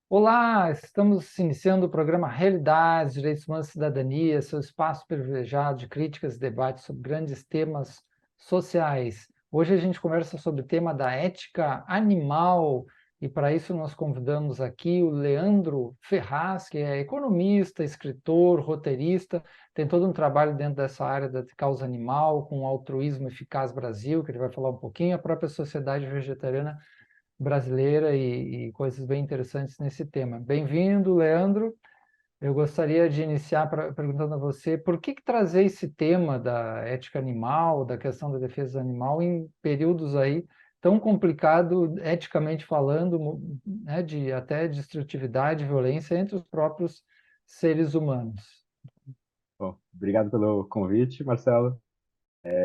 Olá, estamos iniciando o programa Realidades, Direitos Humanos e Cidadania, seu espaço privilegiado de críticas e debates sobre grandes temas sociais. Hoje a gente conversa sobre o tema da ética animal e para isso nós convidamos aqui o Leandro Ferraz, que é economista, escritor, roteirista, tem todo um trabalho dentro dessa área da causa animal, com o Altruísmo Eficaz Brasil, que ele vai falar um pouquinho, a própria Sociedade Vegetariana brasileira e coisas bem interessantes nesse tema. Bem-vindo, Leandro. Eu gostaria de iniciar perguntando a você por que trazer esse tema da ética animal, da questão da defesa animal em períodos aí tão complicado, eticamente falando, né, de até destrutividade, violência entre os próprios seres humanos. Bom, obrigado pelo convite, Marcelo.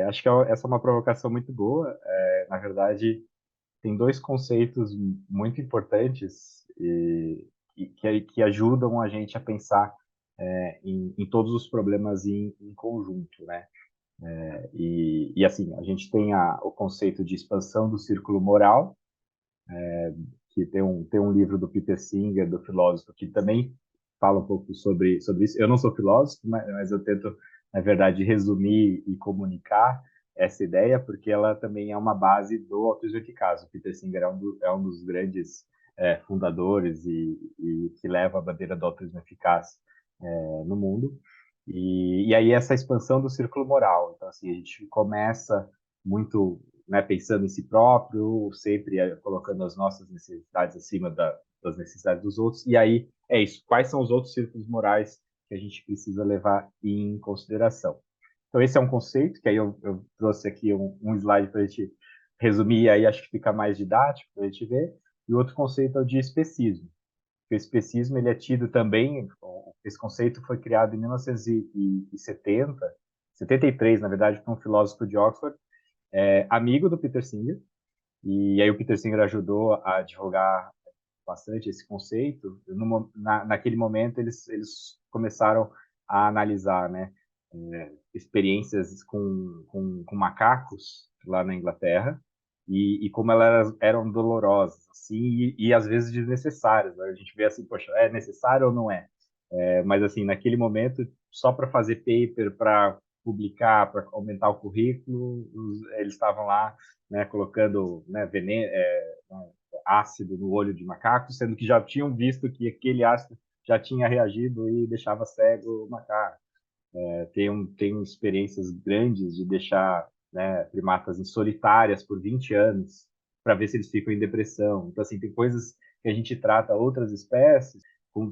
Acho que essa é uma provocação muito boa. Na verdade, tem dois conceitos muito importantes que ajudam a gente a pensar em todos os problemas em conjunto, né? Assim, a gente tem o conceito de expansão do círculo moral, que tem um livro do Peter Singer, do filósofo, que também fala um pouco sobre isso. Eu não sou filósofo, mas eu tento, na verdade, resumir e comunicar essa ideia, porque ela também é uma base do autismo eficaz. O Peter Singer é um dos grandes fundadores e que leva a bandeira do autismo eficaz no mundo. E aí essa expansão do círculo moral. Então, assim, a gente começa muito, né, pensando em si próprio, sempre colocando as nossas necessidades acima das necessidades dos outros. E aí é isso. Quais são os outros círculos morais que a gente precisa levar em consideração? Então, esse é um conceito que aí eu trouxe aqui um slide para a gente resumir, e aí acho que fica mais didático para a gente ver. E o outro conceito é o de especismo. O especismo ele é tido também, esse conceito foi criado em 1970, 73, na verdade, por um filósofo de Oxford, amigo do Peter Singer, e aí o Peter Singer ajudou a divulgar bastante esse conceito. Naquele momento, eles começaram a analisar, né, experiências com macacos lá na Inglaterra e como elas eram dolorosas, assim, e às vezes desnecessárias. Né? A gente vê assim, poxa, é necessário ou não é? Mas assim, naquele momento, só para fazer paper, para publicar, para aumentar o currículo, eles estavam lá, né, colocando, né, veneno, ácido no olho de macaco, sendo que já tinham visto que aquele ácido já tinha reagido e deixava cego o macaco. Tem experiências grandes de deixar, né, primatas em solitárias por 20 anos para ver se eles ficam em depressão. Então, assim, tem coisas que a gente trata outras espécies com,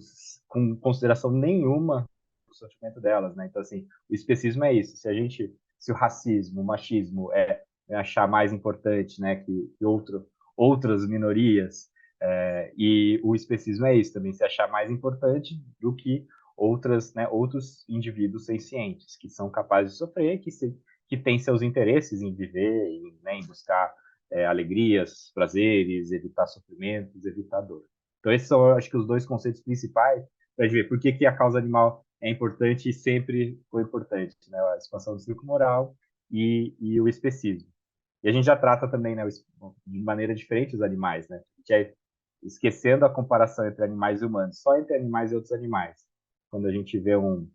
com consideração nenhuma do sentimento delas, né? Então, assim, o especismo é isso. Se o racismo, o machismo é achar mais importante, né, que outras minorias, e o especismo é isso também, se achar mais importante do que outros indivíduos sencientes que são capazes de sofrer, que têm seus interesses em viver, em buscar alegrias, prazeres, evitar sofrimentos, evitar dor. Então, esses são, acho que, os dois conceitos principais para a gente ver por que a causa animal é importante e sempre foi importante, né? A expansão do círculo moral e o especismo. E a gente já trata também, né, de maneira diferente os animais, né? A gente esquecendo a comparação entre animais e humanos, só entre animais e outros animais. Quando a gente vê um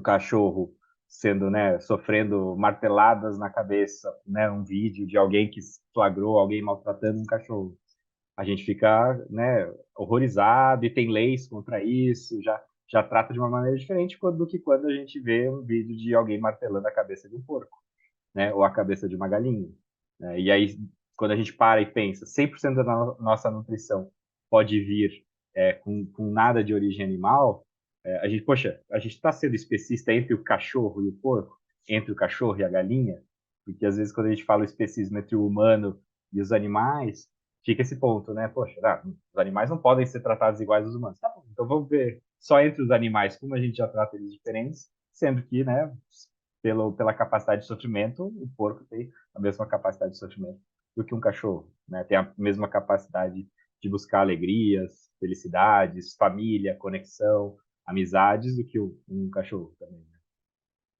cachorro sendo, né, sofrendo marteladas na cabeça, né, um vídeo de alguém que flagrou alguém maltratando um cachorro, a gente fica, né, horrorizado e tem leis contra isso, já trata de uma maneira diferente do que quando a gente vê um vídeo de alguém martelando a cabeça de um porco, né, ou a cabeça de uma galinha. Né? E aí, quando a gente para e pensa, 100% da nossa nutrição pode vir com nada de origem animal, a gente, poxa, a gente está sendo especista entre o cachorro e o porco, entre o cachorro e a galinha, porque às vezes quando a gente fala o especismo entre o humano e os animais, fica esse ponto, né? Poxa, os animais não podem ser tratados iguais aos humanos. Tá bom, então vamos ver só entre os animais como a gente já trata eles diferentes, sendo que, né, pela capacidade de sofrimento, o porco tem a mesma capacidade de sofrimento do que um cachorro, né? Tem a mesma capacidade de buscar alegrias, felicidades, família, conexão, amizades do que um cachorro também, né?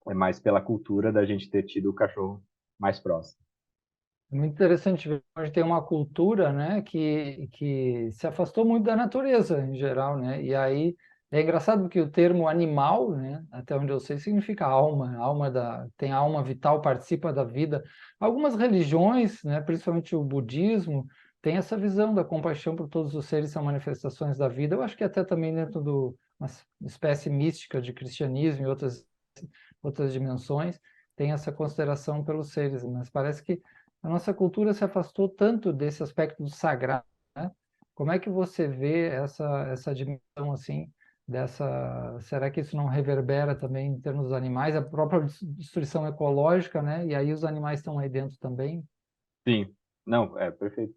É mais pela cultura da gente ter tido o cachorro mais próximo. É muito interessante ver que hoje tem uma cultura, né, que se afastou muito da natureza em geral, né? E aí é engraçado porque o termo animal, né, até onde eu sei, significa alma, tem alma vital, participa da vida. Algumas religiões, né, principalmente o budismo, tem essa visão da compaixão por todos os seres, são manifestações da vida. Eu acho que até também dentro de uma espécie mística de cristianismo e outras dimensões, tem essa consideração pelos seres, mas parece que a nossa cultura se afastou tanto desse aspecto do sagrado, né? Como é que você vê essa dimensão assim será que isso não reverbera também em termos dos animais, a própria destruição ecológica, né? E aí os animais estão aí dentro também. Sim, não, é perfeito.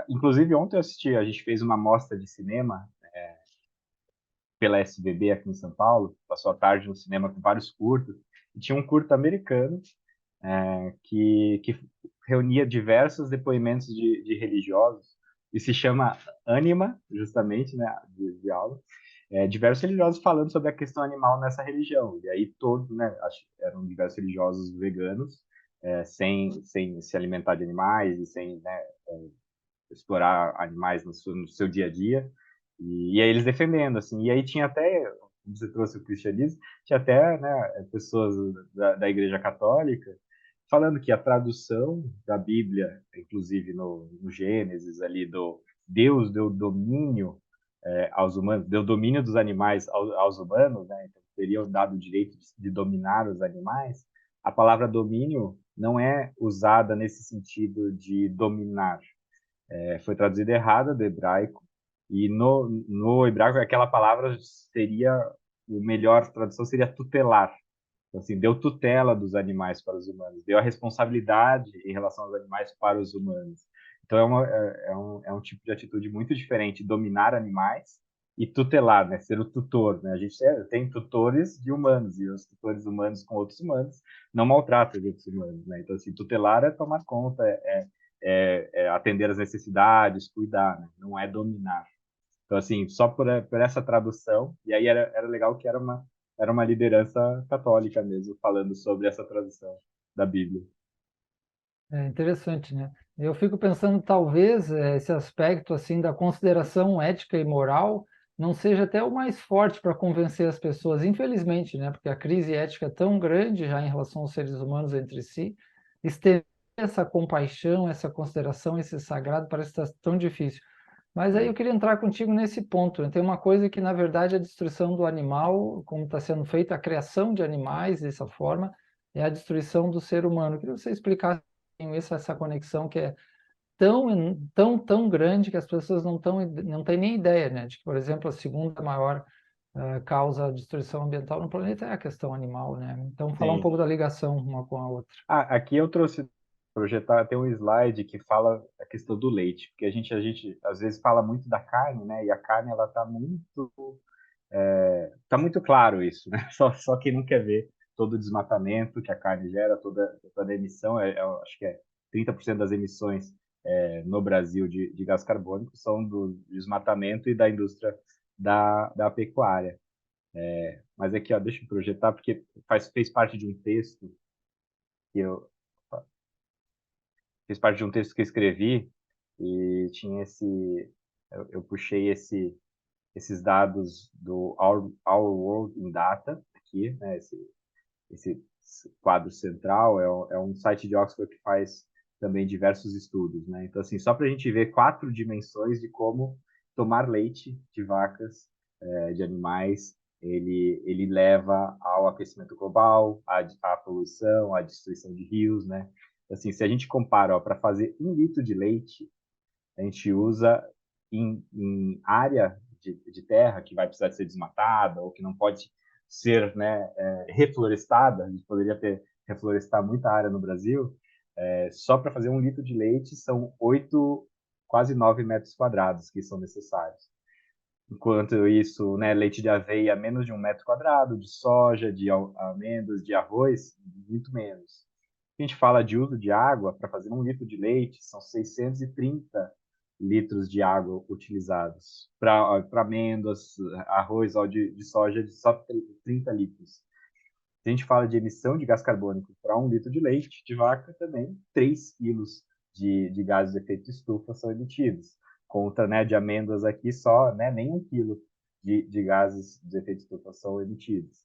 Inclusive, ontem a gente fez uma mostra de cinema pela SBB aqui em São Paulo, passou a tarde no cinema com vários curtas, e tinha um curta americano que reunia diversos depoimentos de religiosos, e se chama Anima, justamente, né, de aula, diversos religiosos falando sobre a questão animal nessa religião. E aí todos, né, acho que eram diversos religiosos veganos, sem se alimentar de animais e sem, né, explorar animais no seu dia a dia. E aí eles defendendo, assim. E aí tinha até, como você trouxe o cristianismo, tinha até, né, pessoas da Igreja Católica falando que a tradução da Bíblia, inclusive no Gênesis ali, do Deus deu domínio aos humanos, deu domínio dos animais aos humanos, né? Então teriam dado o direito de dominar os animais. A palavra domínio não é usada nesse sentido de dominar, foi traduzida errada do hebraico, e no hebraico aquela palavra seria, o melhor tradução seria tutelar. Então, assim, deu tutela dos animais para os humanos, deu a responsabilidade em relação aos animais para os humanos. Então, é um tipo de atitude muito diferente, dominar animais e tutelar, né? Ser o tutor, né? A gente tem tutores de humanos, e os tutores humanos com outros humanos não maltratam os outros humanos, né? Então, assim, tutelar é tomar conta, atender às necessidades, cuidar, né? Não é dominar. Então, assim, só por essa tradução, e aí era legal que era uma liderança católica mesmo, falando sobre essa tradução da Bíblia. É interessante, né? Eu fico pensando, talvez esse aspecto assim da consideração ética e moral não seja até o mais forte para convencer as pessoas, infelizmente, né? Porque a crise ética é tão grande já em relação aos seres humanos entre si, estender essa compaixão, essa consideração, esse sagrado parece estar tão difícil. Mas aí eu queria entrar contigo nesse ponto, né? Tem uma coisa que, na verdade, a destruição do animal, como está sendo feita, a criação de animais dessa forma, é a destruição do ser humano. Eu queria que você explicasse essa conexão que é tão grande que as pessoas não têm nem ideia, né? De que, por exemplo, a segunda maior causa de destruição ambiental no planeta é a questão animal, né? Então, falar um Sim. pouco da ligação uma com a outra. Aqui eu trouxe projetar, tem um slide que fala a questão do leite, porque a gente às vezes fala muito da carne, né? E a carne ela tá muito claro isso, né? Só quem não quer ver todo o desmatamento que a carne gera, toda a emissão, acho que é 30% das emissões no Brasil de gás carbônico são do desmatamento e da indústria da pecuária. Mas aqui, ó, deixa eu projetar, porque fez parte de um texto que eu fez parte de um texto que eu escrevi e tinha eu puxei esses dados do Our World in Data aqui, né? Esse quadro central é um site de Oxford que faz também diversos estudos, né? Então, assim, só para a gente ver 4 dimensões de como tomar leite de vacas, de animais, ele leva ao aquecimento global, à poluição, à destruição de rios, né? Assim, se a gente compara, para fazer 1 litro de leite, a gente usa em área de terra que vai precisar de ser desmatada ou que não pode ser, né, reflorestada, a gente poderia reflorestar muita área no Brasil, só para fazer 1 litro de leite são quase 9 metros quadrados que são necessários. Enquanto isso, né, leite de aveia, menos de 1 metro quadrado, de soja, de amêndoas, de arroz, muito menos. A gente fala de uso de água, para fazer 1 litro de leite, são 630 litros de água utilizados. Para amêndoas, arroz, óleo de soja, de só 30 litros. Se a gente fala de emissão de gás carbônico para 1 litro de leite de vaca, também 3 quilos de gases de efeito estufa são emitidos. Contra, né, de amêndoas aqui só, né, nem 1 quilo de gases de efeito estufa são emitidos.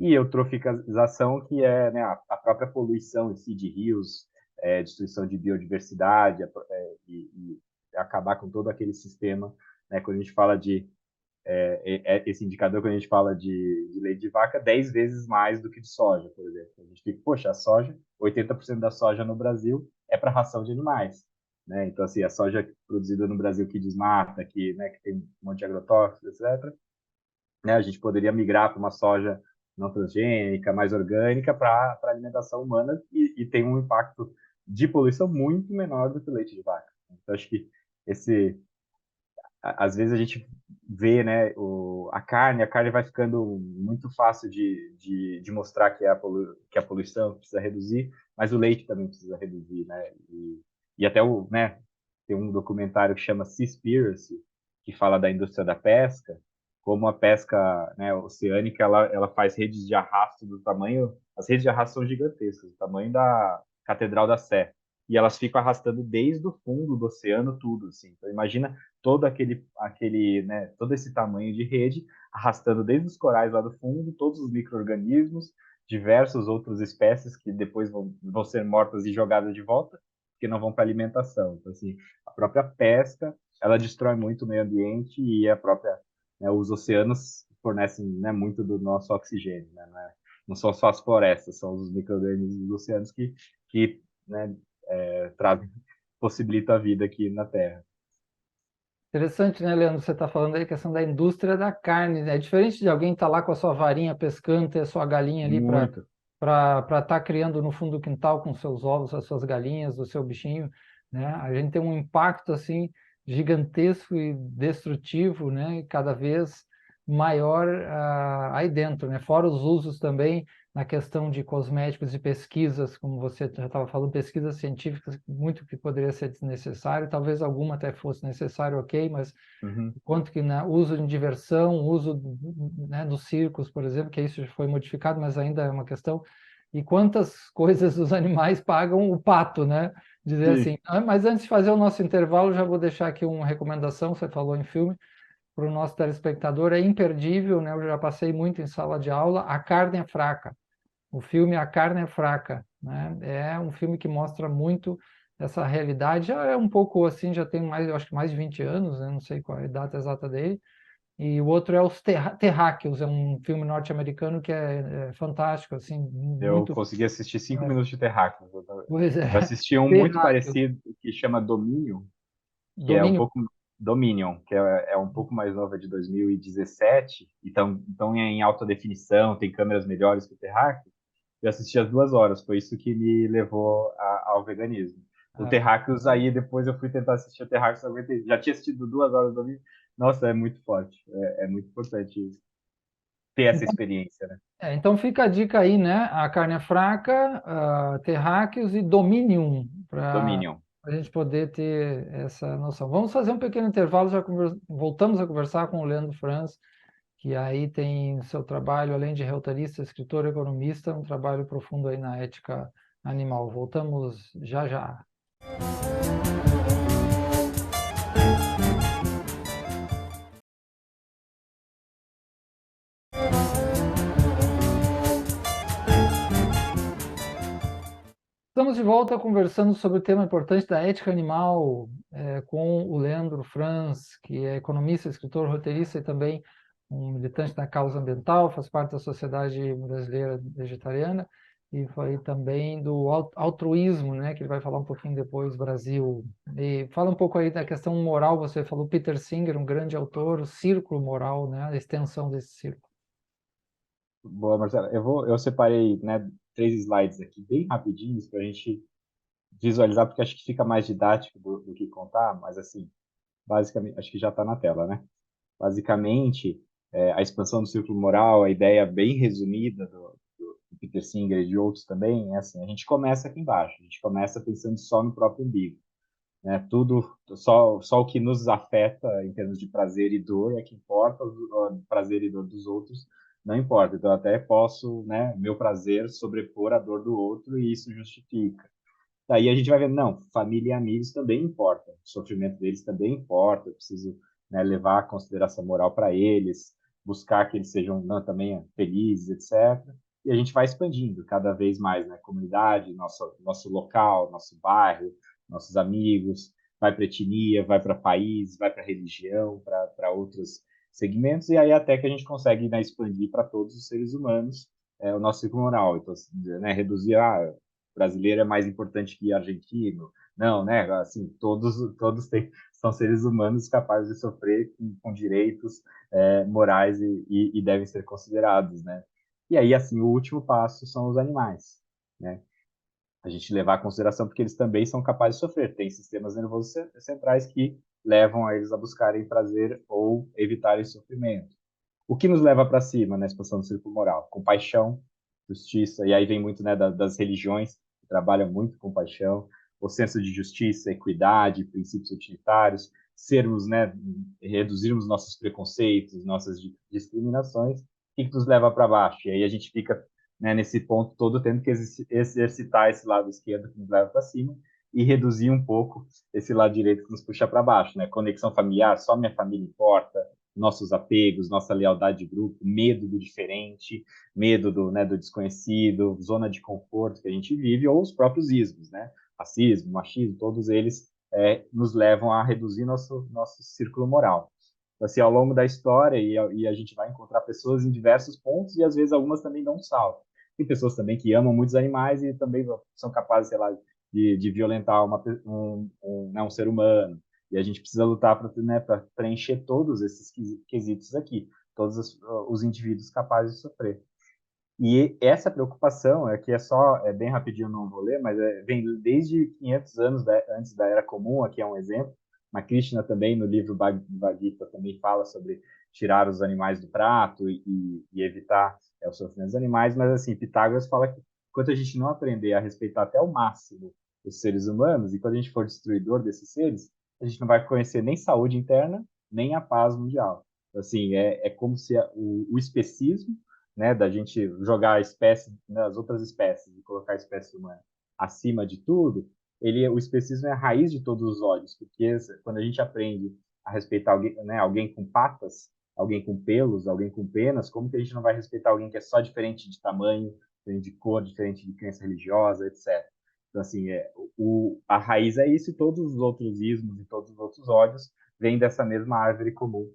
E eutrofização, que é, né, a própria poluição em si de rios, destruição de biodiversidade, e acabar com todo aquele sistema, né, quando a gente fala de esse indicador, quando a gente fala de leite de vaca, 10 vezes mais do que de soja, por exemplo. A gente fica, poxa, a soja, 80% da soja no Brasil é para ração de animais. Né? Então, assim, a soja produzida no Brasil que desmata, né, que tem um monte de agrotóxicos, etc., né, a gente poderia migrar para uma soja não transgênica, mais orgânica, para a alimentação humana e tem um impacto de poluição muito menor do que o leite de vaca. Então, acho que às vezes a gente vê, né, a carne vai ficando muito fácil de mostrar que a poluição precisa reduzir, mas o leite também precisa reduzir, né, e até né, tem um documentário que chama Seaspiracy, que fala da indústria da pesca, como a pesca, né, oceânica, ela faz redes de arrasto do tamanho, as redes de arrasto são gigantescas, do tamanho da Catedral da Sé, e elas ficam arrastando desde o fundo do oceano tudo, assim. Então imagina todo né, todo esse tamanho de rede, arrastando desde os corais lá do fundo, todos os micro-organismos, diversas outras espécies que depois vão ser mortas e jogadas de volta, porque não vão para alimentação. Então, assim, a própria pesca, ela destrói muito o meio ambiente e né, os oceanos fornecem, né, muito do nosso oxigênio, né? Não são só as florestas, são os micro-organismos dos oceanos que né, trazem, possibilitam a vida aqui na Terra. Interessante, né, Leandro? Você está falando aí a questão da indústria da carne, né? É diferente de alguém estar lá com a sua varinha pescando, ter a sua galinha ali Muito. para estar criando no fundo do quintal com seus ovos, as suas galinhas, o seu bichinho, né? A gente tem um impacto assim gigantesco e destrutivo, né? Cada vez maior aí dentro, né? Fora os usos também na questão de cosméticos e pesquisas, como você já estava falando, pesquisas científicas, muito que poderia ser desnecessário, talvez alguma até fosse necessário, ok, mas Uhum. quanto que né, uso em diversão, uso né, dos circos, por exemplo, que isso já foi modificado, mas ainda é uma questão, e quantas coisas os animais pagam o pato, né? Dizer Sim. assim, mas antes de fazer o nosso intervalo, já vou deixar aqui uma recomendação, você falou em filme, para o nosso telespectador, é imperdível, né? Eu já passei muito em sala de aula, A Carne é Fraca. O filme A Carne é Fraca, né? É um filme que mostra muito essa realidade. Já é um pouco assim, já tem mais, eu acho que mais de 20 anos, né? Não sei qual é a data exata dele. E o outro é Os Terráqueos, é um filme norte-americano que é fantástico, assim, Eu muito. consegui assistir 5 minutos É, de Terráqueos. pois é, Eu assisti um muito Terráqueos, parecido que chama Dominion, que é um domínio. pouco Dominion, que é um pouco mais novo, é de 2017, então é em alta definição, tem câmeras melhores que o Terráqueo. Eu assisti as 2 horas, foi isso que me levou ao veganismo. O É, Terráqueos, aí depois eu fui tentar assistir o Terráqueos, não aguentei. Já tinha assistido 2 horas do Dominion. Nossa, é muito forte, é muito importante ter essa então, experiência, né? então fica a dica aí, né? A Carne é Fraca, Terráqueos e Dominium, para Dominion. a gente poder ter essa noção. Vamos fazer um pequeno intervalo, já voltamos a conversar com o Leandro Franz, que aí tem seu trabalho, além de reutarista, escritor, economista, um trabalho profundo aí na ética animal. Voltamos já já. Estamos de volta conversando sobre o tema importante da ética animal com o Leandro Franz, que é economista, escritor, roteirista e também um militante da causa ambiental, faz parte da Sociedade Brasileira Vegetariana e foi também do altruísmo, né, que ele vai falar um pouquinho depois, Brasil. E fala um pouco aí da questão moral, você falou Peter Singer, um grande autor, o círculo moral, né, a extensão desse círculo. Boa, Marcelo. Eu separei, né, 3 slides aqui bem rapidinhos para a gente visualizar, porque acho que fica mais didático do que contar, mas assim, basicamente, acho que já está na tela, né? Basicamente, a expansão do círculo moral, a ideia bem resumida do Peter Singer e de outros também, é assim, a gente começa aqui embaixo, a gente começa pensando só no próprio umbigo, né? Tudo, só o que nos afeta em termos de prazer e dor é que importa, o prazer e dor dos outros não importa. Então, até posso, né, meu prazer sobrepor a dor do outro e isso justifica. Daí a gente vai vendo, não, família e amigos também importa, o sofrimento deles também importa, eu preciso, né, levar a consideração moral para eles, buscar que eles sejam, não, também felizes, etc. E a gente vai expandindo cada vez mais, né, comunidade, nosso local, nosso bairro, nossos amigos, vai para etnia, vai para país, vai para religião, para outros segmentos, e aí até que a gente consegue, né, expandir para todos os seres humanos o nosso ciclo moral. Então, né, reduzir, brasileiro é mais importante que argentino. Não, né? Assim, todos são seres humanos capazes de sofrer com direitos morais e devem ser considerados, né? E aí, assim, o último passo são os animais, né? A gente levar em consideração porque eles também são capazes de sofrer. Tem sistemas nervosos centrais que levam a eles a buscarem prazer ou evitarem sofrimento. O que nos leva para cima na expansão do círculo moral? Compaixão, justiça, e aí vem muito, né, das religiões, que trabalham muito com paixão, o senso de justiça, equidade, princípios utilitários, sermos, né, reduzirmos nossos preconceitos, nossas discriminações, o que nos leva para baixo? E aí a gente fica, né, nesse ponto todo tendo que exercitar esse lado esquerdo que nos leva para cima e reduzir um pouco esse lado direito que nos puxa para baixo, né? Conexão familiar, só minha família importa, nossos apegos, nossa lealdade de grupo, medo do diferente, medo do desconhecido, zona de conforto que a gente vive, ou os próprios ismos, né? Racismo, machismo, todos eles nos levam a reduzir nosso círculo moral. Então, assim, ao longo da história, e a gente vai encontrar pessoas em diversos pontos, e às vezes algumas também dão um salto. Tem pessoas também que amam muitos animais e também são capazes, sei lá, de violentar um ser humano. E a gente precisa lutar para, né, preencher todos esses quesitos aqui, todos os indivíduos capazes de sofrer. E essa preocupação, que é bem rapidinho, não vou ler, mas vem desde 500 anos antes da Era Comum, aqui é um exemplo. Na Krishna também, no livro Bhagavad Gita, também fala sobre tirar os animais do prato e evitar o sofrimento dos animais, mas assim, Pitágoras fala que enquanto a gente não aprender a respeitar até o máximo os seres humanos, e quando a gente for destruidor desses seres, a gente não vai conhecer nem saúde interna, nem a paz mundial. Então, assim, é como se o especismo, né, da gente jogar a espécie, né, as outras espécies e colocar a espécie humana acima de tudo, o especismo é a raiz de todos os ódios, porque quando a gente aprende a respeitar alguém, né, alguém com patas, alguém com pelos, alguém com penas, como que a gente não vai respeitar alguém que é só diferente de tamanho, diferente de cor, diferente de crença religiosa, etc. Então, assim, a raiz é isso e todos os outros ismos e todos os outros ódios vêm dessa mesma árvore comum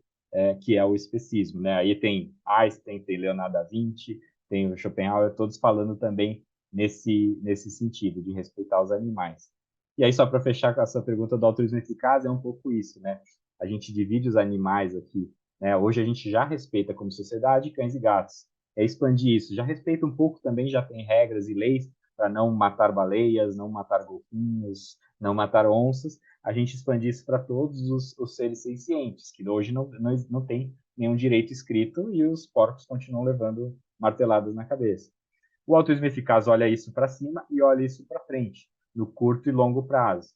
que é o especismo, né? Aí tem Einstein, tem Leonardo da Vinci, tem o Schopenhauer, todos falando também nesse sentido, de respeitar os animais. E aí, só para fechar com a sua pergunta do altruísmo eficaz, é um pouco isso, né? A gente divide os animais aqui, né? Hoje a gente já respeita como sociedade cães e gatos. É expandir isso. Já respeita um pouco também, já tem regras e leis para não matar baleias, não matar golfinhos, não matar onças, a gente expandir isso para todos os seres sencientes, que hoje não tem nenhum direito escrito e os porcos continuam levando marteladas na cabeça. O altruísmo eficaz olha isso para cima e olha isso para frente, no curto e longo prazo.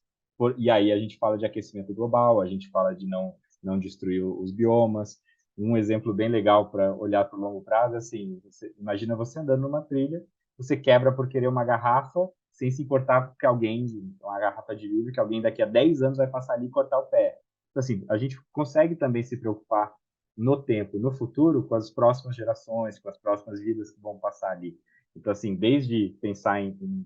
E aí a gente fala de aquecimento global, a gente fala de não destruir os biomas. Um exemplo bem legal para olhar para o longo prazo é assim, imagina você andando numa trilha, você quebra por querer uma garrafa, sem se importar que alguém, uma garrafa de vidro, que alguém daqui a 10 anos vai passar ali e cortar o pé. Então, assim, a gente consegue também se preocupar no tempo, no futuro, com as próximas gerações, com as próximas vidas que vão passar ali. Então, assim, desde pensar em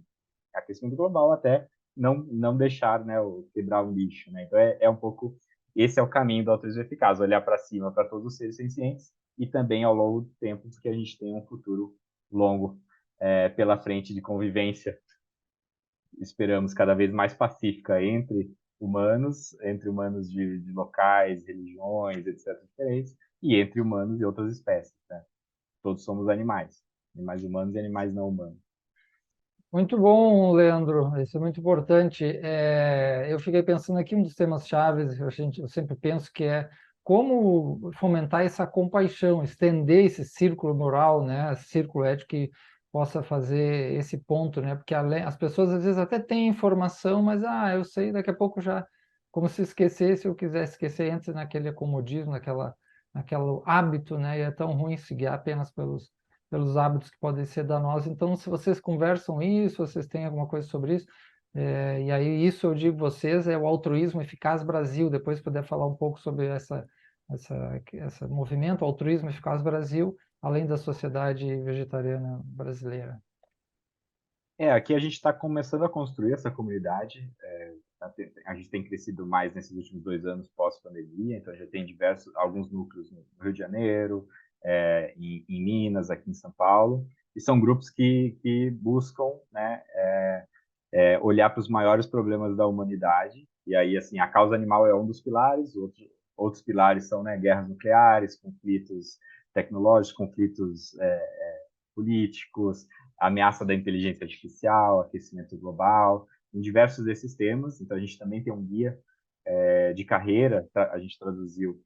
aquecimento global até não deixar, né, quebrar um lixo, né? Então, um pouco, esse é o caminho do altruísmo eficaz, olhar para cima para todos os seres sencientes e também ao longo do tempo, porque a gente tem um futuro longo pela frente de convivência, esperamos cada vez mais pacífica entre humanos de locais, religiões, etc., diferentes, e entre humanos e outras espécies, né? Todos somos animais humanos e animais não humanos. Muito bom, Leandro. Isso é muito importante. Eu fiquei pensando aqui um dos temas chaves, eu sempre penso que é como fomentar essa compaixão, estender esse círculo moral, né, esse círculo ético que possa fazer esse ponto, né? Porque as pessoas às vezes até têm informação, mas eu sei, daqui a pouco já, como se esquecesse, eu quisesse esquecer antes naquele acomodismo, naquele hábito, né? E é tão ruim se guiar apenas pelos hábitos que podem ser danosos. Então, se vocês conversam isso, vocês têm alguma coisa sobre isso, e aí isso eu digo vocês, é o Altruísmo Eficaz Brasil, depois puder falar um pouco sobre esse movimento, Altruísmo Eficaz Brasil, além da Sociedade Vegetariana Brasileira. Aqui a gente está começando a construir essa comunidade. A gente tem crescido mais nesses últimos 2 anos pós-pandemia, então já tem alguns núcleos no Rio de Janeiro, em Minas, aqui em São Paulo, e são grupos que buscam, né, olhar para os maiores problemas da humanidade. E aí, assim, a causa animal é um dos pilares, outros pilares são, né, guerras nucleares, conflitos tecnológicos, conflitos políticos, a ameaça da inteligência artificial, aquecimento global, em diversos desses temas. Então, a gente também tem um guia de carreira, a gente traduziu.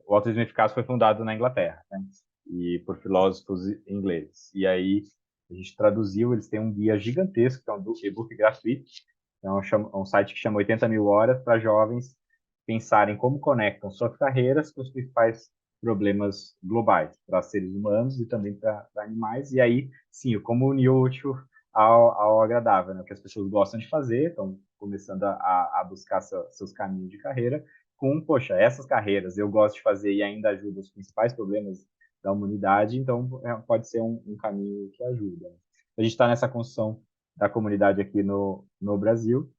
O Autismo Eficaz foi fundado na Inglaterra, né? E por filósofos ingleses. E aí, a gente traduziu, eles têm um guia gigantesco, que é um e-book gratuito. Então, é um site que chama 80 mil horas para jovens pensarem como conectam suas carreiras com os principais problemas globais para seres humanos e também para animais. E aí, sim, como unir o útil ao agradável, né? O que as pessoas gostam de fazer, estão começando a buscar seus caminhos de carreira com, poxa, essas carreiras eu gosto de fazer e ainda ajuda os principais problemas da humanidade, então pode ser um caminho que ajuda. A gente está nessa construção da comunidade aqui no Brasil.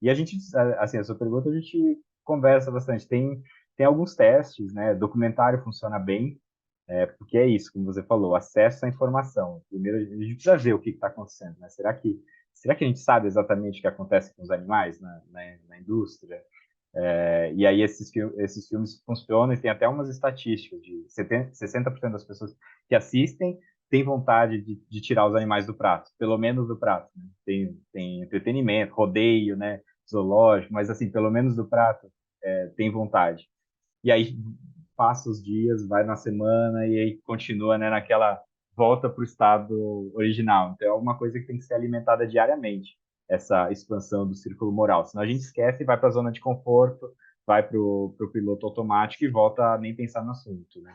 E a gente, assim, a sua pergunta a gente conversa bastante. Tem alguns testes, né? Documentário funciona bem, porque é isso, como você falou, acesso à informação. Primeiro, a gente precisa ver o que está acontecendo, né? Será que a gente sabe exatamente o que acontece com os animais na indústria? E aí esses filmes funcionam e tem até umas estatísticas de 60% das pessoas que assistem têm vontade de tirar os animais do prato, pelo menos do prato. Né? Tem entretenimento, rodeio, né? Zoológico, mas assim, pelo menos do prato, tem vontade. E aí passa os dias, vai na semana e aí continua, né, naquela volta para o estado original. Então é uma coisa que tem que ser alimentada diariamente, essa expansão do círculo moral. Senão a gente esquece e vai para a zona de conforto, vai para o piloto automático e volta a nem pensar no assunto, né?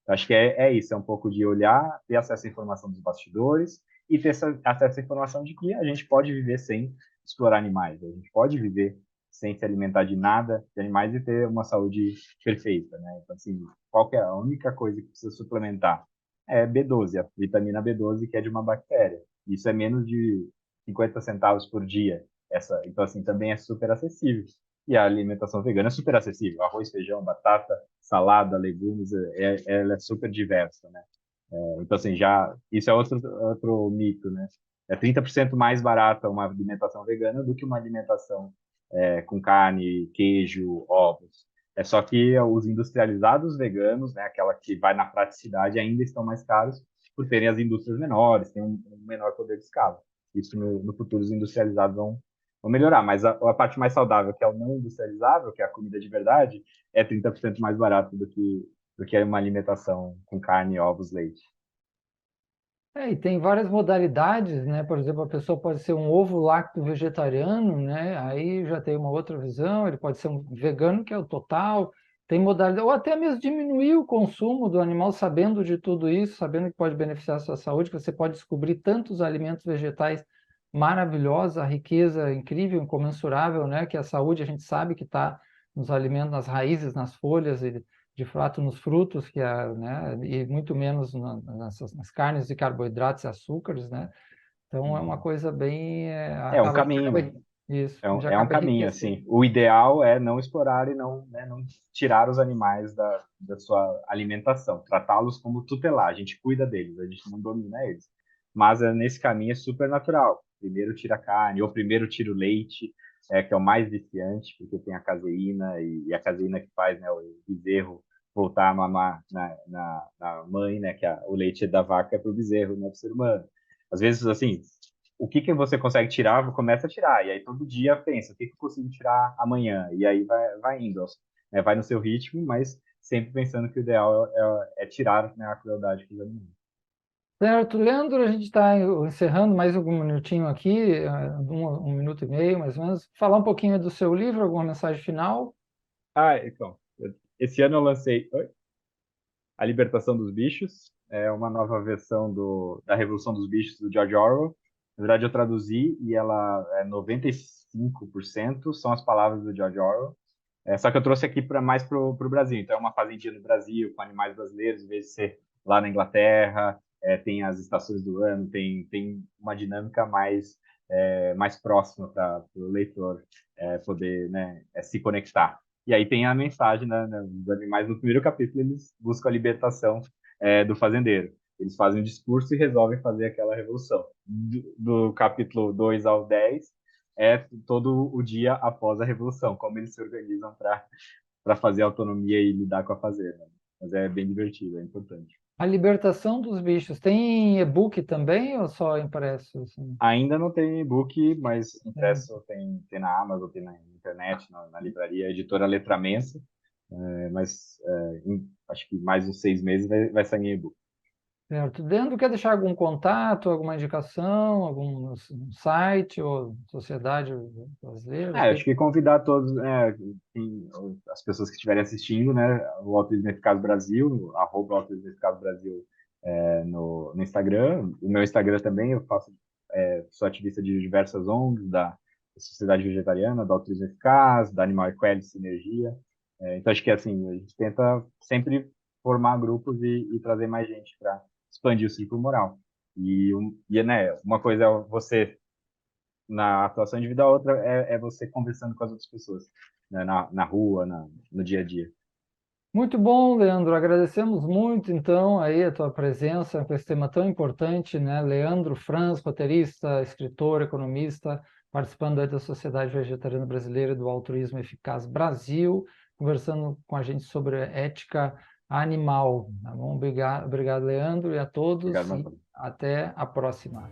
Acho que é isso, é um pouco de olhar, ter acesso à informação dos bastidores e ter acesso à informação de que a gente pode viver sem explorar animais, a gente pode viver sem se alimentar de nada de animais e ter uma saúde perfeita, né? Então, assim, qual que é a única coisa que precisa suplementar? É B12, a vitamina B12, que é de uma bactéria. Isso é menos de 50 centavos por dia. Então, assim, também é super acessível. E a alimentação vegana é super acessível. Arroz, feijão, batata, salada, legumes, ela é super diversa, né? Então, assim, isso é outro mito, né? É 30% mais barata uma alimentação vegana do que uma alimentação com carne, queijo, ovos. É só que os industrializados veganos, né, aquela que vai na praticidade, ainda estão mais caros por terem as indústrias menores, têm um menor poder de escala. Isso no futuro os industrializados vão melhorar, mas a parte mais saudável, que é o não industrializável, que é a comida de verdade, é 30% mais barato do que uma alimentação com carne, ovos, leite. E tem várias modalidades, né? Por exemplo, a pessoa pode ser um ovo lácteo vegetariano, né? Aí já tem uma outra visão. Ele pode ser um vegano, que é o total. Tem modalidade, ou até mesmo diminuir o consumo do animal, sabendo de tudo isso, sabendo que pode beneficiar a sua saúde, que você pode descobrir tantos alimentos vegetais maravilhosos, a riqueza incrível, incomensurável, né? Que a saúde a gente sabe que está nos alimentos, nas raízes, nas folhas e de fato nos frutos, né, e muito menos nas carnes de carboidratos e açúcares, né? Então é uma Uhum. coisa bem, É um a gente caminho, acaba, né? isso, a É gente um, é um acaba caminho, enriquecendo. assim. O ideal é não explorar e não, né, não tirar os animais da sua alimentação, tratá-los como tutelar. A gente cuida deles, a gente não domina eles. Mas nesse caminho é super natural. Primeiro tira a carne, ou primeiro tira o leite, que é o mais viciante, porque tem a caseína, e a caseína que faz, né, o bezerro voltar a mamar na mãe, né, que o leite da vaca é para o bezerro, não é para o ser humano. Às vezes, assim, o que você consegue tirar, começa a tirar. E aí todo dia pensa, o que eu consigo tirar amanhã? E aí vai indo, né? Vai no seu ritmo, mas sempre pensando que o ideal é tirar, né, a crueldade que os animais. Certo, Leandro, a gente está encerrando mais algum minutinho aqui, um minuto e meio, mais ou menos. Falar um pouquinho do seu livro, alguma mensagem final? Então, esse ano eu lancei A Libertação dos Bichos, é uma nova versão da Revolução dos Bichos do George Orwell. Na verdade, eu traduzi e ela é 95% são as palavras do George Orwell. Só que eu trouxe aqui mais para o Brasil. Então, é uma fazendinha no Brasil, com animais brasileiros, em vez de ser lá na Inglaterra. Tem as estações do ano, tem uma dinâmica mais próxima para o leitor poder, né, se conectar. E aí tem a mensagem, né, dos animais. No primeiro capítulo, eles buscam a libertação do fazendeiro. Eles fazem um discurso e resolvem fazer aquela revolução. Do capítulo 2 ao 10 é todo o dia após a revolução, como eles se organizam para fazer autonomia e lidar com a fazenda. Mas é bem divertido, é importante. A Libertação dos Bichos. Tem e-book também ou só impresso? Assim? Ainda não tem e-book, mas É. impresso tem na Amazon, tem na internet, na livraria, a editora Letramensa, mas acho que mais uns 6 meses vai sair em e-book. Certo. Leandro, quer deixar algum contato, alguma indicação, algum site ou sociedade brasileira? Acho que convidar todos, as pessoas que estiverem assistindo, né, o Autismo Eficaz Brasil, @Autismo Eficaz Brasil no Instagram. O meu Instagram também, eu sou ativista de diversas ONGs, da Sociedade Vegetariana, da Autismo Eficaz, da Animal Equality Sinergia. Então, acho que assim, a gente tenta sempre formar grupos e trazer mais gente para expandir o ciclo moral. Né, uma coisa é você na atuação individual, a outra é você conversando com as outras pessoas, né, na rua, no dia a dia. Muito bom, Leandro. Agradecemos muito, então, aí a tua presença com esse tema tão importante, né? Leandro Franz, roteirista, escritor, economista, participando aí da Sociedade Vegetariana Brasileira do Altruísmo Eficaz Brasil, conversando com a gente sobre ética animal. Tá bom? Obrigado, Leandro, e a todos, Obrigado, e Marcelo. até a próxima.